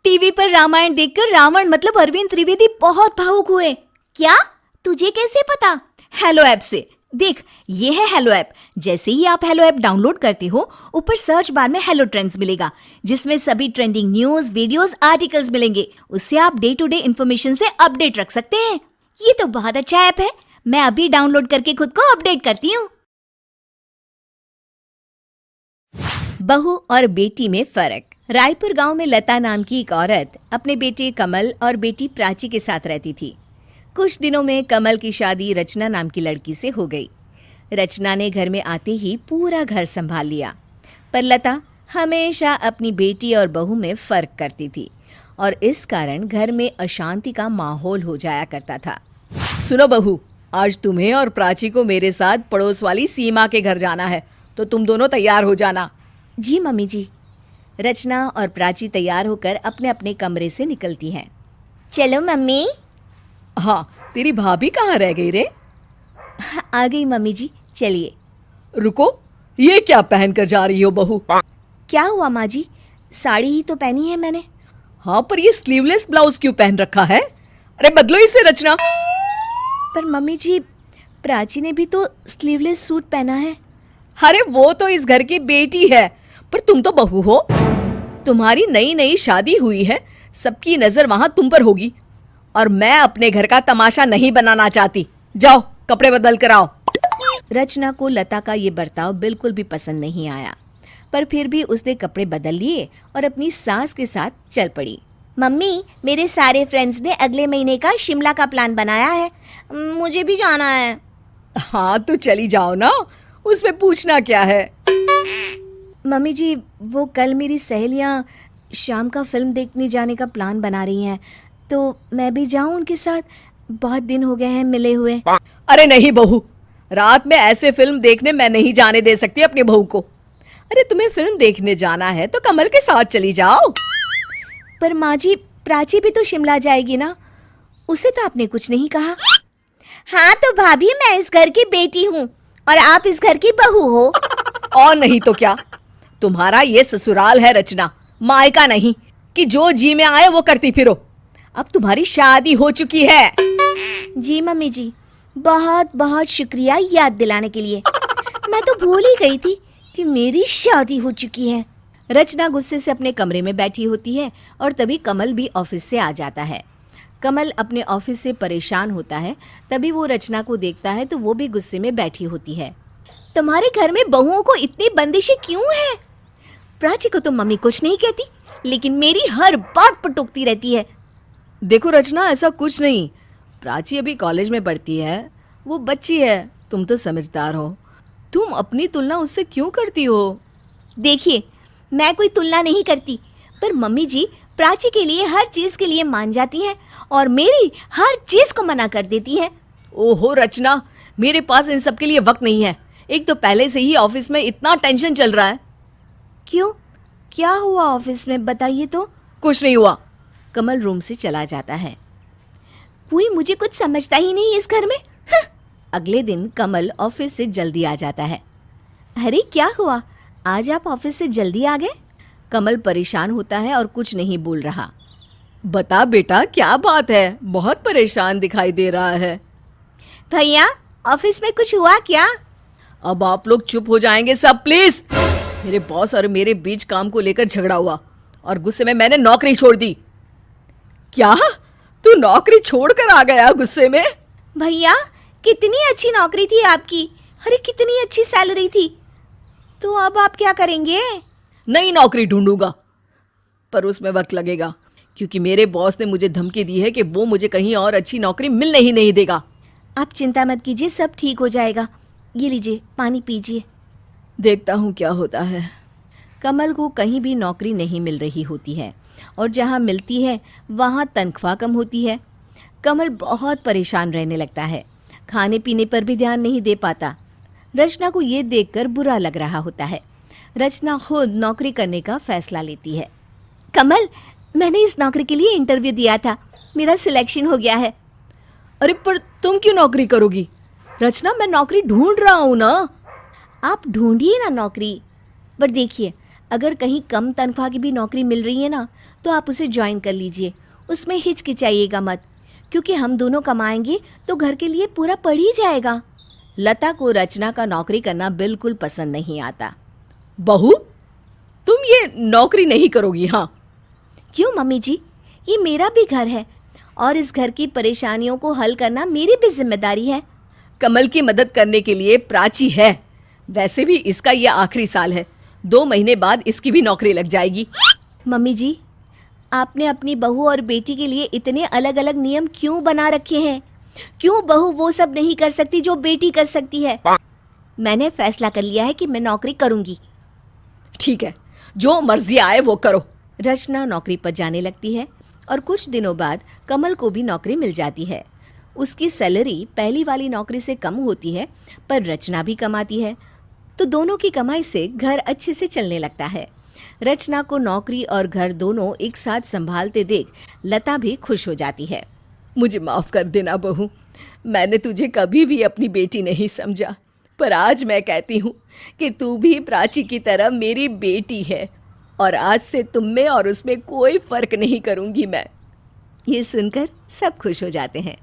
TV पर रामायण देखकर रावण मतलब अरविंद त्रिवेदी बहुत भावुक हुए। क्या? तुझे कैसे पता? हेलो ऐप से। देख, ये है हेलो ऐप। जैसे ही आप हेलो ऐप डाउनलोड करते हो, ऊपर सर्च बार में हेलो ट्रेंड्स मिलेगा, जिसमें सभी ट्रेंडिंग न्यूज, वीडियोस, आर्टिकल्स मिलेंगे। उससे आप डे टू डे इन्फॉर्मेशन से अपडेट रख सकते हैं। ये तो बहुत अच्छा ऐप है। मैं अभी डाउनलोड करके खुद को अपडेट करती हूँ। बहू और बेटी में फर्क। रायपुर गांव में लता नाम की एक औरत अपने बेटे कमल और बेटी प्राची के साथ रहती थी। कुछ दिनों में कमल की शादी रचना नाम की लड़की से हो गई। रचना ने घर में आते ही पूरा घर संभाल लिया, पर लता हमेशा अपनी बेटी और बहू में फर्क करती थी और इस कारण घर में अशांति का माहौल हो जाया करता था। सुनो बहू, आज तुम्हें और प्राची को मेरे साथ पड़ोस वाली सीमा के घर जाना है, तो तुम दोनों तैयार हो जाना। जी मम्मी जी। रचना और प्राची तैयार होकर अपने अपने कमरे से निकलती हैं। चलो मम्मी। हाँ, तेरी भाभी कहाँ रह गई रे? आ गई मम्मी जी, चलिए। रुको, ये क्या पहन कर जा रही हो बहू? क्या हुआ माँ जी? साड़ी ही तो पहनी है मैंने। हाँ, पर ये स्लीवलेस ब्लाउज क्यों पहन रखा है? अरे बदलो इसे रचना। पर मम्मी जी, प्राची ने भी तो स्लीवलेस सूट पहना है। अरे वो तो इस घर की बेटी है, पर तुम तो बहू हो। तुम्हारी नई नई शादी हुई है, सबकी नजर वहां तुम पर होगी, और मैं अपने घर का तमाशा नहीं बनाना चाहती। जाओ, कपड़े बदल कर आओ। रचना को लता का ये बर्ताव बिल्कुल भी पसंद नहीं आया, पर फिर भी उसने कपड़े बदल लिए और अपनी सास के साथ चल पड़ी। मम्मी, मेरे सारे फ्रेंड्स ने अगले महीने का शिमला का प्लान बनाया है, मुझे भी जाना है। हाँ तो चली जाओ ना, उसमें पूछना क्या है? मम्मी जी, वो कल मेरी सहेलियाँ शाम का फिल्म देखने जाने का प्लान बना रही हैं, तो मैं भी जाऊं उनके साथ? बहुत दिन हो गए हैं मिले हुए। अरे नहीं बहू, रात में ऐसे फिल्म देखने मैं नहीं जाने दे सकती अपनी बहू को। अरे तुम्हें फिल्म देखने जाना है तो कमल के साथ चली जाओ। पर माँ जी, प्राची भी तो शिमला जाएगी ना, उसे तो आपने कुछ नहीं कहा। हाँ तो भाभी, मैं इस घर की बेटी हूँ और आप इस घर की बहू हो। और नहीं तो क्या, तुम्हारा ये ससुराल है रचना, मायका नहीं कि जो जी में आए वो करती फिरो। अब तुम्हारी शादी हो चुकी है। जी मम्मी जी, बहुत बहुत शुक्रिया याद दिलाने के लिए। मैं तो भूल ही गई थी कि मेरी शादी हो चुकी है। रचना गुस्से से अपने कमरे में बैठी होती है और तभी कमल भी ऑफिस से आ जाता है। कमल अपने ऑफिस से परेशान होता है, तभी वो रचना को देखता है तो वो भी गुस्से में बैठी होती है। तुम्हारे घर में बहुओं को इतनी बंदिशें क्यों है? प्राची को तो मम्मी कुछ नहीं कहती, लेकिन मेरी हर बात पर टोकती रहती है। देखो रचना, ऐसा कुछ नहीं। प्राची अभी कॉलेज में पढ़ती है, वो बच्ची है, तुम तो समझदार हो। तुम अपनी तुलना उससे क्यों करती हो? देखिए, मैं कोई तुलना नहीं करती, पर मम्मी जी प्राची के लिए हर चीज के लिए मान जाती हैं और मेरी हर चीज को मना कर देती हैं। ओहो रचना, मेरे पास इन सब के लिए वक्त नहीं है। एक तो पहले से ही ऑफिस में इतना टेंशन चल रहा है। क्यों? क्या हुआ ऑफिस में, बताइए तो। कुछ नहीं हुआ। कमल रूम से चला जाता है। कोई मुझे कुछ समझता ही नहीं इस घर में। अगले दिन कमल ऑफिस से जल्दी आ जाता है। अरे क्या हुआ, आज आप ऑफिस से जल्दी आ गए? कमल परेशान होता है और कुछ नहीं बोल रहा। बता बेटा, क्या बात है? बहुत परेशान दिखाई दे रहा है। भैया, ऑफिस में कुछ हुआ क्या? अब आप लोग चुप हो जाएंगे सब प्लीज। मेरे बॉस और मेरे बीच काम को लेकर झगड़ा हुआ और गुस्से में मैंने नौकरी छोड़ दी। क्या? तू नौकरी छोड़कर आ गया गुस्से में? भैया, कितनी अच्छी नौकरी थी आपकी। अरे कितनी अच्छी सैलरी थी। तो अब आप क्या करेंगे? नई नौकरी ढूंढूंगा, पर उसमें वक्त लगेगा, क्योंकि मेरे बॉस ने मुझे धमकी दी है कि वो मुझे कहीं और अच्छी नौकरी मिलने ही नहीं देगा। आप चिंता मत कीजिए, सब ठीक हो जाएगा। ये लीजिए, पानी पीजिए। देखता हूँ क्या होता है। कमल को कहीं भी नौकरी नहीं मिल रही होती है और जहाँ मिलती है वहाँ तनख्वाह कम होती है। कमल बहुत परेशान रहने लगता है, खाने पीने पर भी ध्यान नहीं दे पाता। रचना को ये देखकर बुरा लग रहा होता है। रचना खुद नौकरी करने का फैसला लेती है। कमल, मैंने इस नौकरी के लिए इंटरव्यू दिया था, मेरा सिलेक्शन हो गया है। अरे पर तुम क्यों नौकरी करोगी? रचना, मैं नौकरी ढूंढ रहा हूँ ना। आप ढूंढिए ना नौकरी, पर देखिए अगर कहीं कम तनख्वाह की भी नौकरी मिल रही है ना, तो आप उसे ज्वाइन कर लीजिए। उसमें हिचकिचाइएगा मत, क्योंकि हम दोनों कमाएंगे तो घर के लिए पूरा पड़ ही जाएगा। लता को रचना का नौकरी करना बिल्कुल पसंद नहीं आता। बहू, तुम ये नौकरी नहीं करोगी? हाँ। क्यों मम्मी जी, ये मेरा भी घर है और इस घर की परेशानियों को हल करना मेरी भी जिम्मेदारी है। कमल की मदद करने के लिए प्राची है। वैसे भी इसका ये आखिरी साल है, 2 महीने बाद इसकी भी नौकरी लग जाएगी। मम्मी जी, आपने अपनी बहू और बेटी के लिए इतने अलग अलग नियम क्यों बना रखे हैं? क्यों बहू वो सब नहीं कर सकती जो बेटी कर सकती है? मैंने फैसला कर लिया है कि मैं नौकरी करूंगी। ठीक है, जो मर्जी आए वो करो। रचना नौकरी पर जाने लगती है और कुछ दिनों बाद कमल को भी नौकरी मिल जाती है। उसकी सैलरी पहली वाली नौकरी से कम होती है, पर रचना भी कमाती है, तो दोनों की कमाई से घर अच्छे से चलने लगता है। रचना को नौकरी और घर दोनों एक साथ संभालते देख लता भी खुश हो जाती है। मुझे माफ कर देना बहू, मैंने तुझे कभी भी अपनी बेटी नहीं समझा, पर आज मैं कहती हूँ कि तू भी प्राची की तरह मेरी बेटी है और आज से तुम में और उसमें कोई फर्क नहीं करूँगी मैं। ये सुनकर सब खुश हो जाते हैं।